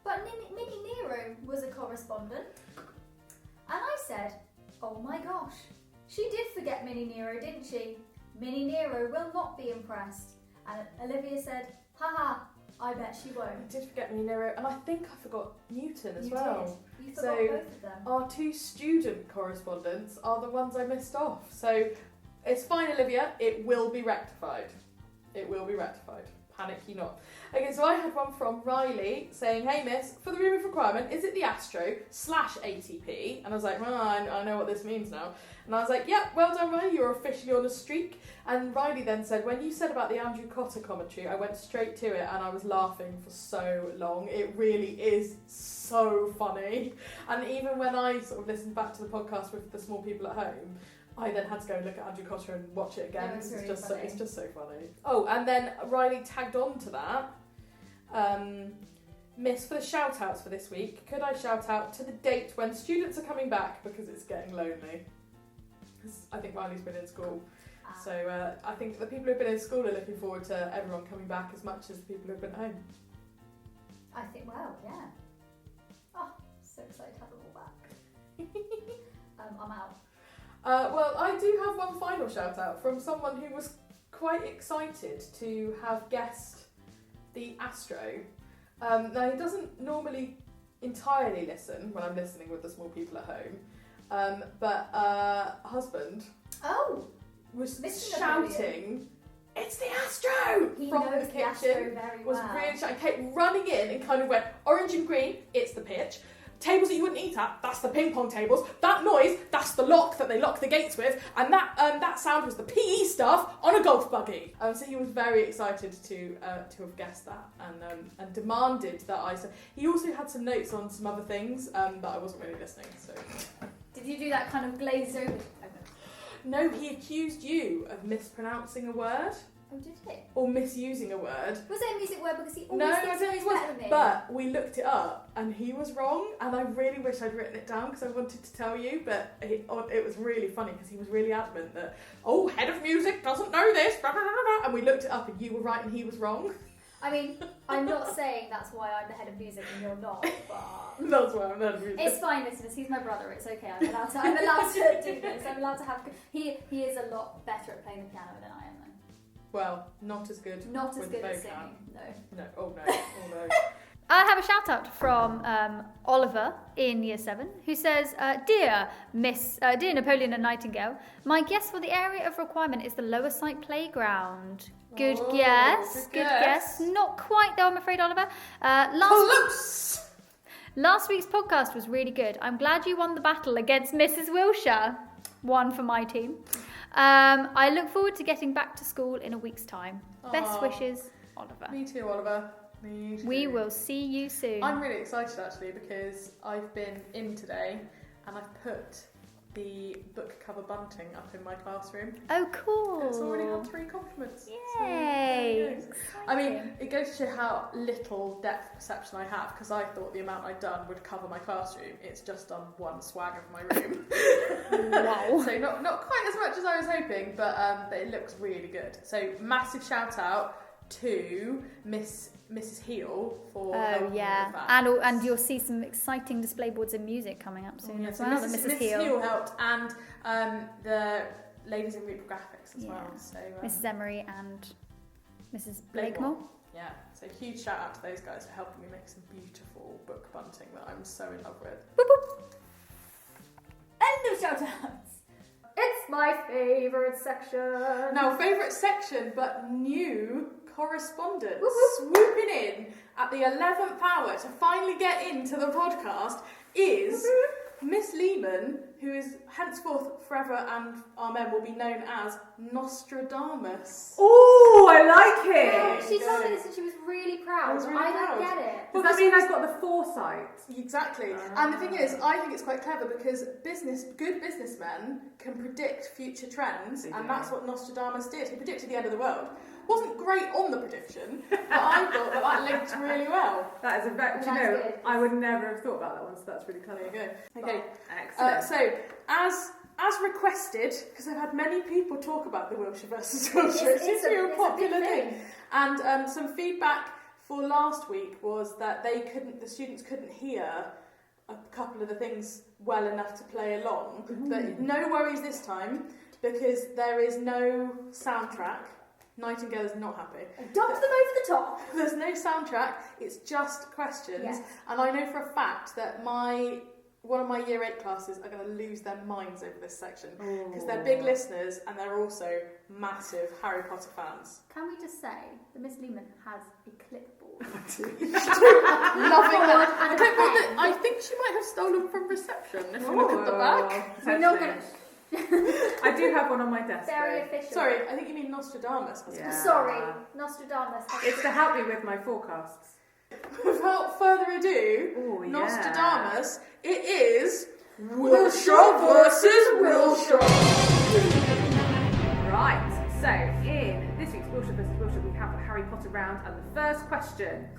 but Minnie Nero was a correspondent. And I said, oh my gosh, she did forget Minnie Nero, didn't she? Minnie Nero will not be impressed. And Olivia said, haha, I bet she won't. I did forget Minnie Nero, and I think I forgot Newton as You well. did. You forgot So, both of them. Our 2 student correspondents are the ones I missed off. So it's fine, Olivia. It will be rectified. It will be rectified. Panic you not. Okay, so I had one from Riley saying, hey miss, for the room of requirement, is it the Astro /ATP? And I was like, well, I know what this means now. And I was like, yep, well done, Riley, you're officially on a streak. And Riley then said, when you said about the Andrew Cotter commentary, I went straight to it and I was laughing for so long. It really is so funny. And even when I sort of listened back to the podcast with the small people at home, I then had to go and look at Andrew Cotter and watch it again. Yeah, it's really just funny. it's just so funny. Oh, and then Riley tagged on to that. Miss, for the shout outs for this week, could I shout out to the date when students are coming back because it's getting lonely? Because I think Riley's been in school. So I think the people who've been in school are looking forward to everyone coming back as much as the people who've been home. I think, well, yeah. Oh, so excited to have them all back. I'm out. Well, I do have one final shout out from someone who was quite excited to have guessed the Astro. Now, he doesn't normally entirely listen when I'm listening with the small people at home, but husband was Mr. shouting, "It's the Astro!" He from knows the the Astro kitchen. very Was well. really shouting, kept running in and kind of went, orange and green, it's the pitch. Tables that you wouldn't eat at, that's the ping pong tables. That noise, that's the lock that they lock the gates with. And that sound was the PE stuff on a golf buggy. So he was very excited to have guessed that and demanded that I said. He also had some notes on some other things that I wasn't really listening. So Did you do that kind of glazed over? no, he accused you of mispronouncing a word Oh, did he? or misusing a word. Was it a music word because he always No, I thinks don't he's think it was. better than me? But we looked it up and he was wrong, and I really wish I'd written it down because I wanted to tell you, but it was really funny because he was really adamant that, oh, head of music doesn't know this, blah, blah, blah, blah, and we looked it up and you were right and he was wrong. I mean, I'm not saying that's why I'm the head of music and you're not, but That's why I'm the head of music. it's fine, listeners. He's my brother. It's okay. I'm allowed to do this. I'm allowed to have. He is a lot better at playing the piano than I am, though. Well, not as good. Not as with good the at vocab. singing. No. No, oh no, oh no. I have a shout out from Oliver in Year 7 who says, dear Napoleon and Nightingale, my guess for the area of requirement is the lower site playground. Good Oh, guess. good guess. Not quite though, I'm afraid, Oliver. Close! Last week's podcast was really good. I'm glad you won the battle against Mrs. Wilsher. One for my team. I look forward to getting back to school in a week's time. Best Aw. wishes, Oliver. Me too, Oliver. Me too. We will see you soon. I'm really excited actually because I've been in today and I've put the book cover bunting up in my classroom. Oh, cool. And it's already had 3 compliments. So, Yay. there you go. I mean, it goes to show how little depth perception I have because I thought the amount I'd done would cover my classroom. It's just done one swag of my room. Wow. So not quite as much as I was hoping, but it looks really good. So massive shout out to Mrs. Heel for Oh helping with yeah, that. and you'll see some exciting display boards and music coming up soon as So well. Mrs. Heel helped, and the ladies in reprographics as Yeah. well. So Mrs. Emery and Mrs. Blakemore. Blakemore. Yeah, so huge shout out to those guys for helping me make some beautiful book bunting that I'm so in love with. Boop, boop. End of shout outs. It's my favourite section. Now, favourite section, but new correspondence Whoop, whoop. swooping in at the 11th hour to finally get into the podcast is Miss Lehman, who is henceforth forever and amen will be known as Nostradamus. Oh, I like Yeah, it. she told me this and she was really proud. I was really I don't proud. get it. Does that mean I've got the foresight? Exactly. And the thing is, I think it's quite clever because good businessmen can predict future trends, They and do. that's what Nostradamus did. He predicted the end of the world. Wasn't great on the prediction, but I thought that linked really well. That is a very, That's do you know, good. I would never have thought about that one, so that's really There clever. you go. Okay. Excellent. So, as requested, because I've had many people talk about the Wilsher versus Wilsher, it seems to be a popular big thing. And some feedback for last week was that the students couldn't hear a couple of the things well enough to play along. But no worries this time, because there is no soundtrack. Nightingale is not happy. I dumped them over the top. There's no soundtrack, it's just questions. Yes. And I know for a fact that one of my Year 8 classes are going to lose their minds over this section. Because they're big listeners and they're also massive Harry Potter fans. Can we just say that Miss Lehman has a clipboard? Loving that. And A a clipboard pen. that I think she might have stolen from reception if you look at the back. We're not going to... I do have one on my desk. Very though. official. Sorry, I think you mean Nostradamus. Yeah. Sorry, Nostradamus. It's to help me with my forecasts. Without further ado, Oh, yeah. Nostradamus, it is Wilsher versus Wilsher. Right, so in this week's Wilsher vs. Wilsher, we have a Harry Potter round, and the first question.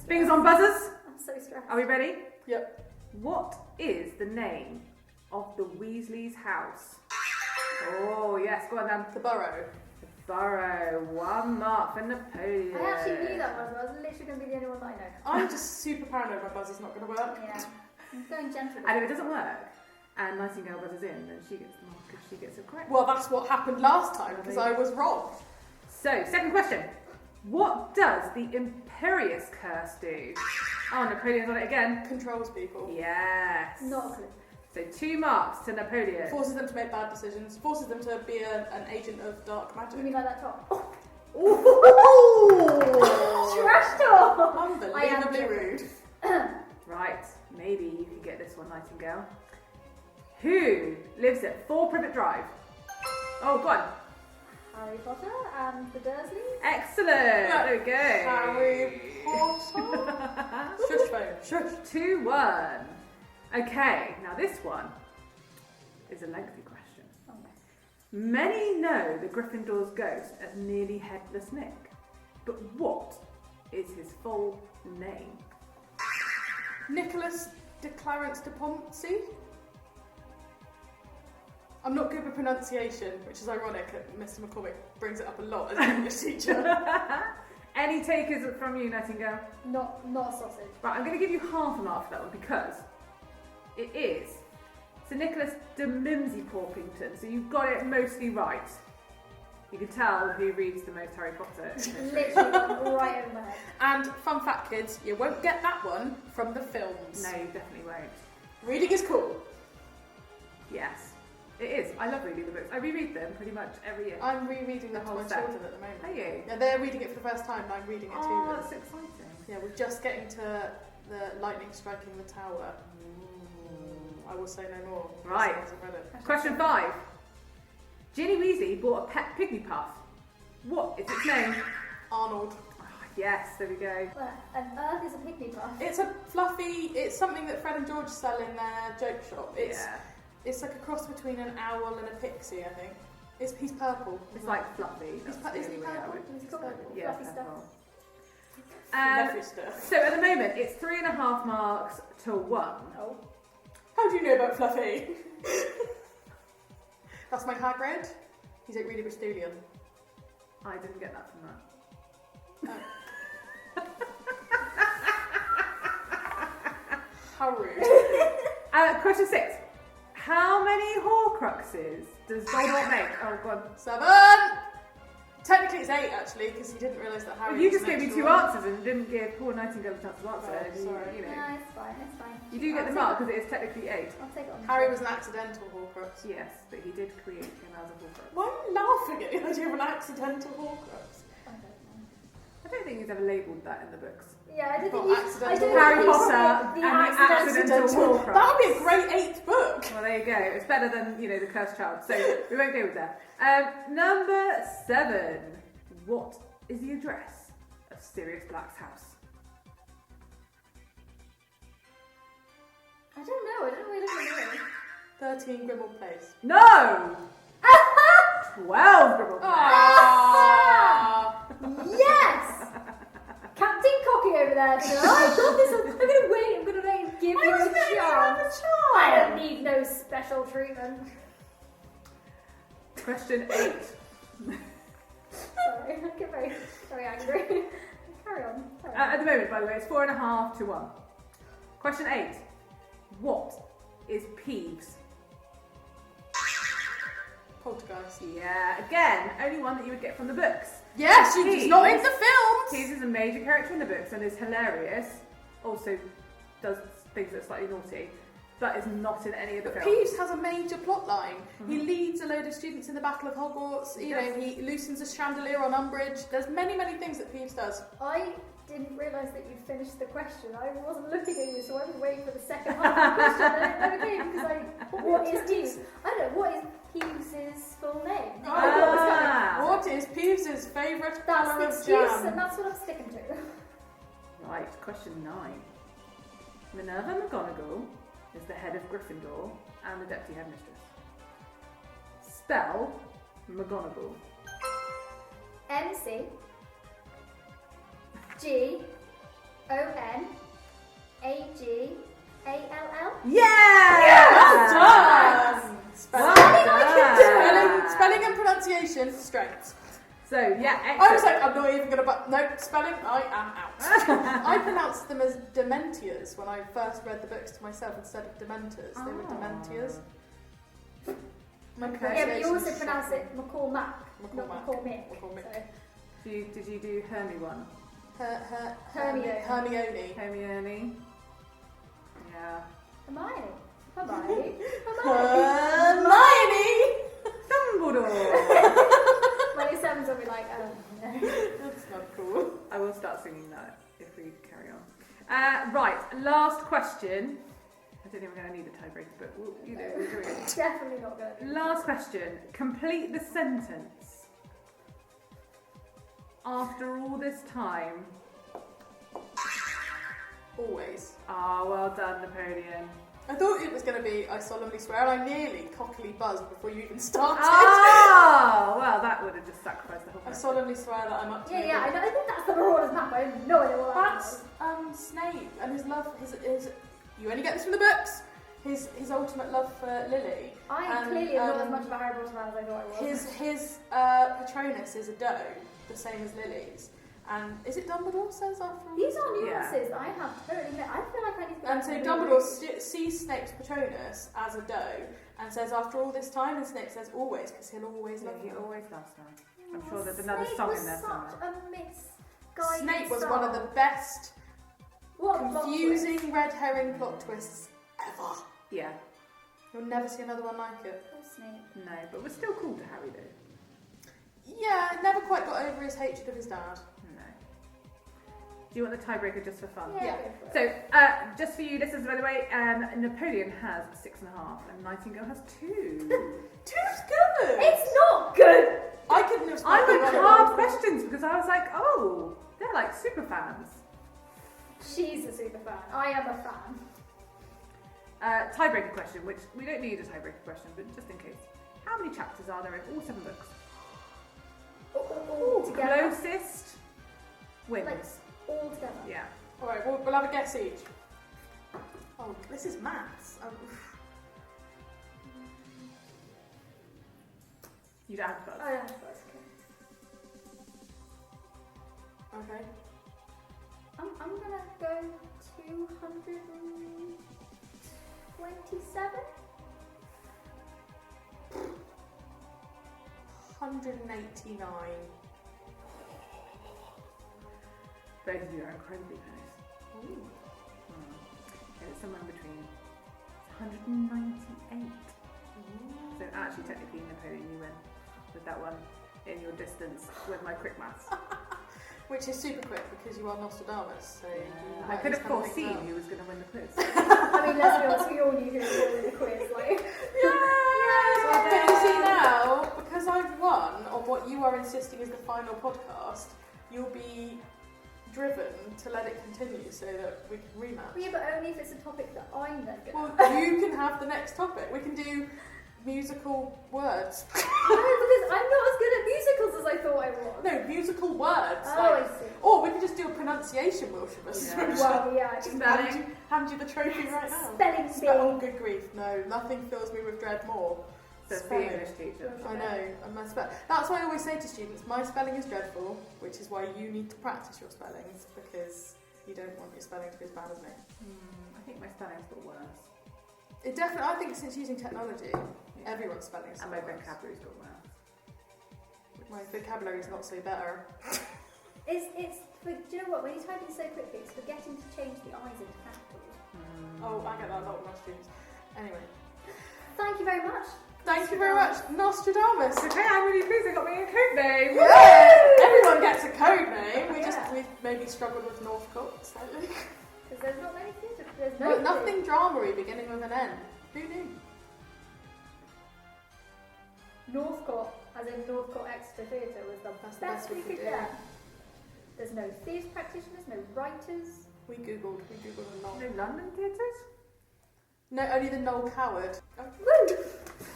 Fingers on buzzers. I'm so stressed. Are we ready? Yep. What is the name of the Weasleys' house? Oh, yes, go on then. The Burrow. Burrow, 1 mark for Napoleon. I actually knew that one, but I was literally going to be the only one that I know. I'm just super paranoid my buzzer's not going to work. Yeah. I'm going gentle. And if it doesn't work, and Nightingale buzzes in, then she gets the mark if she gets it correct. Well, that's what happened last time because I was wrong. So, second question. What does the Imperious Curse do? Oh, Napoleon's on it again. Controls people. Yes. Not a clue. So 2 marks to Napoleon. Forces them to make bad decisions. Forces them to be an agent of dark You magic. mean like that top? Ooh. Trash talk! I am Unbelievably joking. rude. Right, maybe you can get this one, Nightingale. Who lives at 4 Privet Drive? Oh, go on. Harry Potter and the Dursleys. Excellent. There we go. Harry Potter. Shush phone. Shush. 2-1. Okay, now this one is a lengthy question. Oh, no. Many know the Gryffindor's ghost as nearly headless Nick, but what is his full name? Nicholas de Clarence de Poncey. I'm not good with pronunciation, which is ironic that Mr. McCormick brings it up a lot as an English teacher. Any takers from you, Nightingale? Not a sausage. Right, I'm going to give you half a mark for that one because it is Sir Nicholas de Mimsy Porpington, so you've got it mostly right. You can tell who reads the most Harry Potter. Literally right over my head. And fun fact, kids, you won't get that one from the films. No, you definitely won't. Reading is cool. Yes, it is. I love reading the books. I reread them pretty much every year. I'm rereading them to whole my set. children at the moment. Are you? Yeah, they're reading it for the first time and I'm reading it to Oh, them. that's so exciting. Yeah, we're just getting to the lightning striking the tower. I will say no more. Right. Listeners have read it. Question 5. Ginny Weasley bought a pet pygmy puff. What is its name? Arnold. Oh, yes, there we go. Well, an earth is a pygmy puff. It's a fluffy. It's something that Fred and George sell in their joke shop. It's like a cross between an owl and a pixie, I think. He's purple. It's like fluffy. Isn't he purple? He's purple. Yeah, Fluffy stuff. purple. Fluffy stuff. So at the moment, it's 3.5 marks to 1. Oh. How do you know about Fluffy? That's my Hagrid. He's at Reader Bristolian. I didn't get that from that. How rude. Question 6. How many Horcruxes does Voldemort make? Oh, God. 7! Technically it's 8 actually, because he didn't realise that Harry Well, you was just gave an me extra 2 one. answers and didn't give poor Nightingale a chance to answer. Oh, and you- sorry. You know, No, it's fine, it's fine. you do get the mark because it is technically 8. I'll take it on. Harry was an accidental Horcrux. Yes, but he did create him as a Horcrux. Why are you laughing at the idea of an accidental Horcrux? I don't know. I don't think he's ever labelled that in the books. Yeah, I don't Well, think he's... accidental I don't Harry think he's Potter the and the accidental Horcrux. That would be a great 8th book. Well, there you go. It's better than, the Cursed Child. So we won't go with that. Number 7. What is the address of Sirius Black's house? I don't know. I don't really know. 13 Grimmauld Place. No! 12 Gribble Ah! Yes! Captain Cocky over there. So I got this. I'm gonna wait. I'm gonna wait and give you a chance. I don't need no special treatment. Question 8. Sorry, I get very angry. Carry on. At the moment, by the way, it's 4.5 to 1. Question 8. What is Peeves? Poltergeist. Yeah, again, only one that you would get from the books. Yes, it's not in the films. Peeves is a major character in the books and is hilarious. Also does things that are slightly naughty, but is not in any of the But films. Peeves has a major plot line. He leads a load of students in the Battle of Hogwarts. You know, he loosens a chandelier on Umbridge. There's many, many things that Peeves does. I didn't realise that you'd finished the question. I wasn't looking at you, so I was waiting for the second half of the question, and it never came because what is Peeves? I don't know, what is Peeves' full name? What is Peeves' favourite That's colour the of excuse, jam? and that's what I'm sticking to. Right, question 9. Minerva McGonagall is the head of Gryffindor and the deputy headmistress. Spell McGonagall. MC GONAGALL. Yeah! Well done! Well Spelling and pronunciation, strengths. So, yeah, I was excellent. like, I'm not even going to... No, spelling, I am out. I pronounced them as Dementias when I first read the books to myself instead of Dementors. They were Dementias. My Yeah, but you also pronunciation's pronounce it McCall Mac, McCall not Mac. McCall Mick. McCall Mick. So. Did you do Hermione 1? Hermione. Hermione. Hermione? Yeah. Hermione. Hermione. Hermione! Dumbledore! My sevens will be like, oh no. That's not cool. I will start singing that if we carry on. Right, last question. I don't think we're going to need a tiebreaker, but we're doing it. Definitely not going to. Last question. Complete the sentence. After all this time. Always. Ah, well done, Napoleon. I thought it was going to be I solemnly swear, and I nearly cockily buzzed before you even started. Oh, well, that would have just sacrificed the whole I thing. solemnly swear that I'm up to Yeah, I think that's the Marauders map. I have no idea what that That's is. Snape and his love. His you only get this from the books. His ultimate love for Lily. I clearly am not as much of a Harry Potter fan as I thought I was. His Patronus is a doe, the same as Lily's. And is it Dumbledore says after all? These are nuances that I have totally missed. I feel like I need to go And back so and Dumbledore sees Snape's Patronus as a doe and says after all this time, and Snape says always, because he'll always love He you. always loves her. I'm sure there's another song in there somewhere. Snape was such a misguided Snape was one of the best What a plot confusing red herring plot twists ever. Yeah. You'll never see another one like it. twist. Poor Snape. No, but we're still cool to Harry though. Yeah, never quite got over his hatred of his dad. No. Do you want the tiebreaker just for fun? Yeah, Yeah. go for it. So, just for you listeners, by the way, Napoleon has 6.5 and Nightingale has 2. Two's good! It's not good! I couldn't have I spoken went on hard it. questions because I was like, oh, they're like super fans. She's a super fan. I am a fan. Tiebreaker question, which we don't need a tiebreaker question, but just in case. How many chapters are there in all 7 books? All together. Closest wins. Like, all together. Yeah. Alright, we'll have a guess each. Oh, this is maths. You don't have to buzz. Oh, yeah, that's okay. Okay. I'm gonna go 227. 189. Both of you are incredibly close. Ooh. It's somewhere in between. 198. So actually, technically, Napoleon, you win with that one in your distance with my quick maths. Which is super quick because you are Nostradamus, so you I could have kind of foreseen picked it up. who was going to win the quiz. I mean, let's be honest, we all knew who was winning the quiz. Like, But you see now, because I've won on what you are insisting is the final podcast, you'll be driven to let it continue so that we can rematch. yeah, but only if it's a topic that I'm then going to. Well, you can have the next topic. We can do musical words. No, because I'm not as good at musicals as I thought I was. No, musical words. Oh, like, I see. or we can just do a pronunciation Wilsher. Well, yeah, I Just think hand you the trophy right now. spelling Oh, bee. good grief. No, nothing fills me with dread more. Says the Spelling. English teacher. I know, and my that's why I always say to students, my spelling is dreadful, which is why you need to practice your spellings, because you don't want your spelling to be as bad as me. I think my spelling's got worse. It definitely, I think since using technology, everyone's spelling is And my vocabulary's got worse. My vocabulary is not so better. It's do you know what? When you type in so quickly, it's forgetting to change the I's into capitals. Oh, I get that a lot with my students. Anyway, Thank you very much. thank you very much, Nostradamus. Okay, I'm really pleased I got me a code name. Yeah, everyone gets a code name. We maybe struggled with Northcote slightly. Because there's not many theatre. There's But nothing drama-y beginning with an N. Who knew? Northcote, as in Northcote Exeter Theatre, was the best we could get. There's no theatre practitioners, no writers. We googled a lot. No London theatres? No, only the Noel Coward. Woo!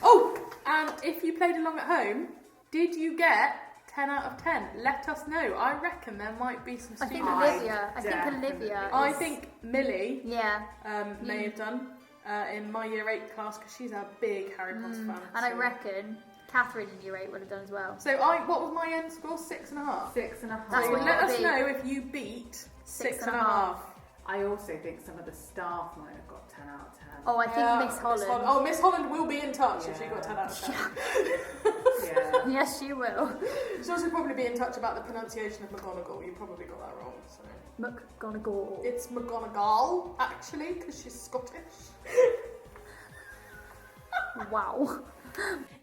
Oh, and if you played along at home, did you get 10 out of 10? Let us know. I reckon there might be some I think students. Olivia. I think definitely. Olivia. I is- think Millie Yeah. may have done in my year 8 class because she's a big Harry Potter fan. And I so- reckon Catherine in year 8 would have done as well. So what was my end score? 6.5. 6.5. That's So what let it'll us be. know if you beat 6.5. 6.5. I also think some of the staff might have got 10 out of 10. Oh, I think Miss Holland. Oh, Miss Holland will be in touch if she got 10 out of 10. Yeah. Yes, she will. She'll also probably be in touch about the pronunciation of McGonagall. You probably got that wrong. So. McGonagall. It's McGonagall, actually, because she's Scottish. Wow.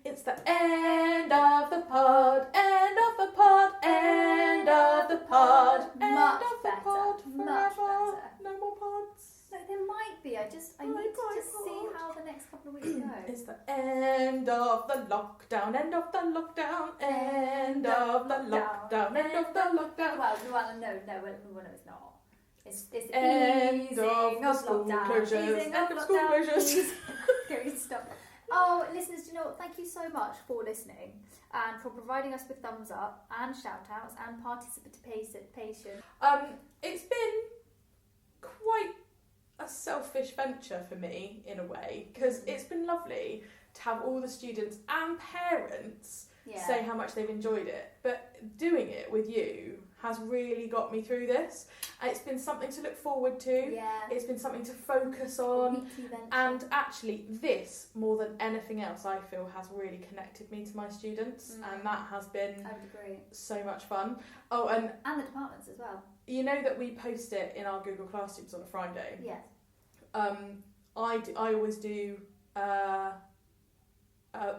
It's the end of the pod, end of the pod, end of the pod, end Much of the better, pod, much forever. better. No more pods. No, there might be. I need to just see how the next couple of weeks go. It's the end of the lockdown, end of the lockdown, end of the lockdown, end of the lockdown. Well, no, it's not. It's the End easing of the school lockdown. closures, Easing end of school lockdown. closures. Go, stop. Oh, listeners, do you know what? Thank you so much for listening and for providing us with thumbs up and shout outs and participation. It's been quite a selfish venture for me in a way because it's been lovely to have all the students and parents say how much they've enjoyed it, but doing it with you has really got me through this. It's been something to look forward to. Yeah. It's been something to focus on. Weekly venture. And actually, this, more than anything else, I feel has really connected me to my students, and that has been I would agree. so much fun. Oh, and the departments as well. you know that we post it in our Google Classrooms on a Friday? Yes. I always do a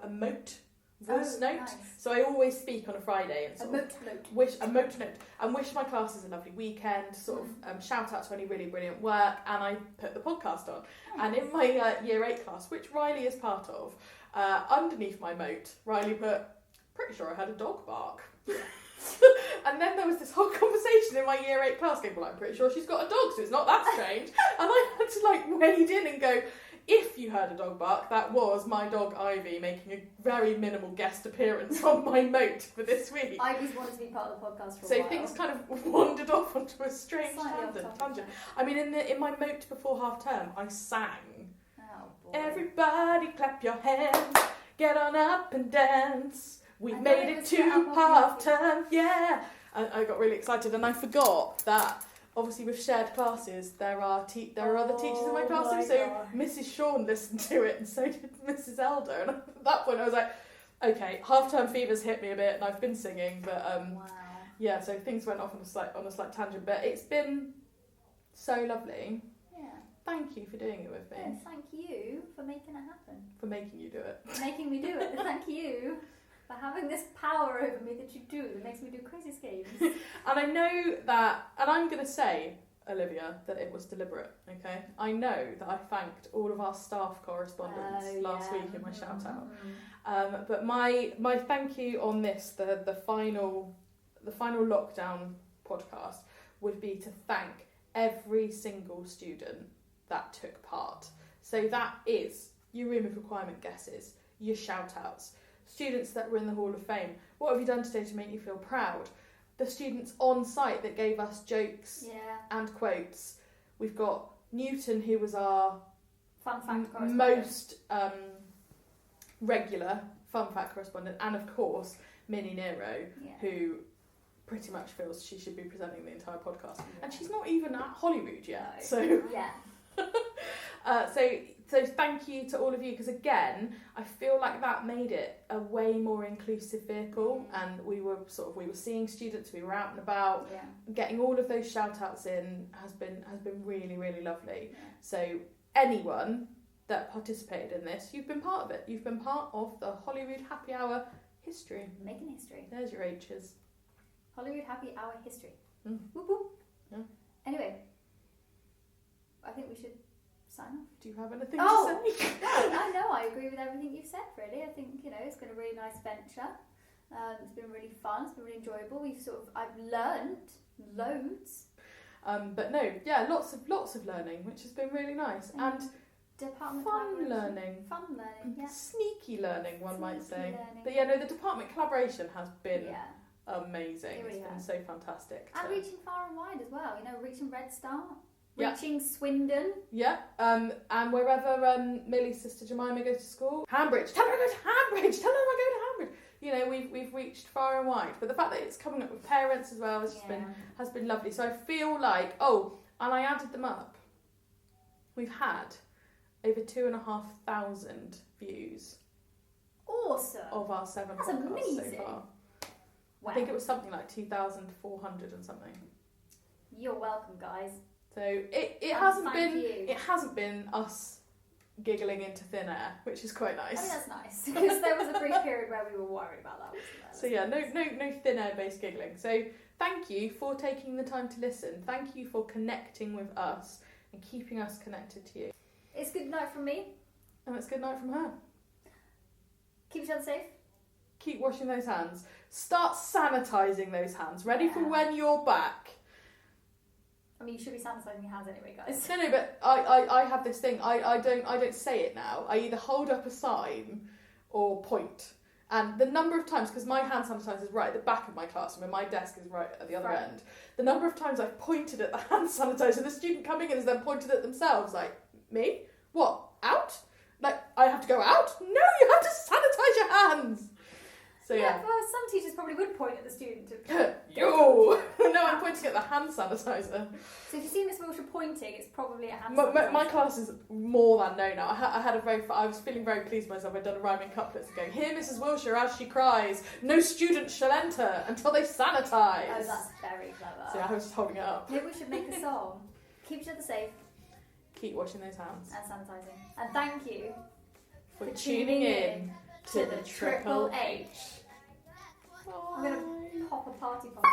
moat voice note. Nice. So I always speak on a Friday and A sort of moat. wish my classes a lovely weekend, sort of shout out to any really brilliant work, and I put the podcast on. And in my year 8 class, which Riley is part of, underneath my moat, Riley put, pretty sure I had a dog bark. And then there was this whole conversation in my year 8 class going, well, I'm pretty sure she's got a dog, so it's not that strange. And I had to wade in and go, if you heard a dog bark, that was my dog Ivy making a very minimal guest appearance on my moat for this week. Ivy's wanted to be part of the podcast for a So while. things kind of wandered off onto a strange Slightly off tangent. topic. I mean, in my moat before half term, I sang. Oh, boy. Everybody clap your hands, get on up and dance. We've I made know it it was to set up on half YouTube. term, yeah. I got really excited, and I forgot that obviously with shared classes there are other teachers in my classroom. So Mrs. Sean listened to it, and so did Mrs. Elder. And at that point I was like, okay, half-term fever's hit me a bit, and I've been singing, but yeah, so things went off on a slight tangent, but it's been so lovely. Yeah. Thank you for doing it with me. Yeah, thank you for making it happen. For making you do it. Making me do it. Thank you for having this power over me that you do, that makes me do crazy schemes. And I know that, and I'm going to say, Olivia, that it was deliberate, okay? I know that I thanked all of our staff correspondents last week in my shout-out. But my thank you on this, the final lockdown podcast, would be to thank every single student that took part. So that is your room of requirement guesses, your shout-outs, students that were in the Hall of Fame. What have you done today to make you feel proud? The students on site that gave us jokes and quotes. We've got Newton, who was our fun fact correspondent. Most regular fun fact correspondent, and of course Minnie Nero, who pretty much feels she should be presenting the entire podcast, and she's not even at Holyrood yet. No. So yeah. So thank you to all of you, because again, I feel like that made it a way more inclusive vehicle, and we were seeing students, we were out and about, getting all of those shout outs in has been really, really lovely. Yeah. So anyone that participated in this, you've been part of it. You've been part of the Holyrood Happy Hour history. Making history. There's your H's. Holyrood Happy Hour history. Mm. Whoop whoop. Yeah. Anyway, I think we should sign off. Do you have anything to say? I know, I agree with everything you've said, really. I think, it's been a really nice venture. It's been really fun, it's been really enjoyable. I've learned loads. But no, yeah, lots of learning, which has been really nice. And department fun learning. Fun learning, yeah. Sneaky learning, one might say. Learning. But yeah, no, the department collaboration has been amazing. It really it's been has. so fantastic. And reaching far and wide as well, reaching Red Star, Yeah. reaching Swindon. Yeah, and wherever Millie's sister Jemima goes to school, Hambridge, tell her I go to Hambridge, tell her I go to Hambridge. We've reached far and wide. But the fact that it's coming up with parents as well has been lovely. So I feel like, and I added them up. We've had over 2,500 views. Awesome. Of our 7 That's podcasts amazing. so far. Wow. I think it was something like 2,400 and something. You're welcome, guys. So it hasn't been us giggling into thin air, which is quite nice. I mean, that's nice, because there was a brief period where we were worried about that, wasn't there? So yeah, no thin air based giggling. So thank you for taking the time to listen. Thank you for connecting with us and keeping us connected to you. It's good night from me. And it's good night from her. Keep each other safe. Keep washing those hands. Start sanitising those hands. Ready for when you're back. I mean, you should be sanitising your hands anyway, guys. No, but I have this thing. I don't say it now. I either hold up a sign or point. And the number of times, because my hand sanitizer is right at the back of my classroom and my desk is right at the other end, the number of times I've pointed at the hand sanitizer, the student coming in has then pointed at themselves, like, me? What? Out? Like, I have to go out? No, you have to sanitize your hands. So yeah. Well, some teachers probably would point at the student. Yo! No, I'm pointing at the hand sanitizer. So if you see Miss Wilsher pointing, it's probably a hand sanitizer. My class is more than no now. I was feeling very pleased with myself. I'd done a rhyming couplets and going, "Hear Mrs. Wilsher as she cries, no student shall enter until they sanitise." Oh, that's very clever. So yeah, I was just holding it up. Maybe we should make a song. Keep each other safe. Keep washing those hands. And sanitising. And thank you for tuning in to the Triple H. I'm going to pop a party bomb.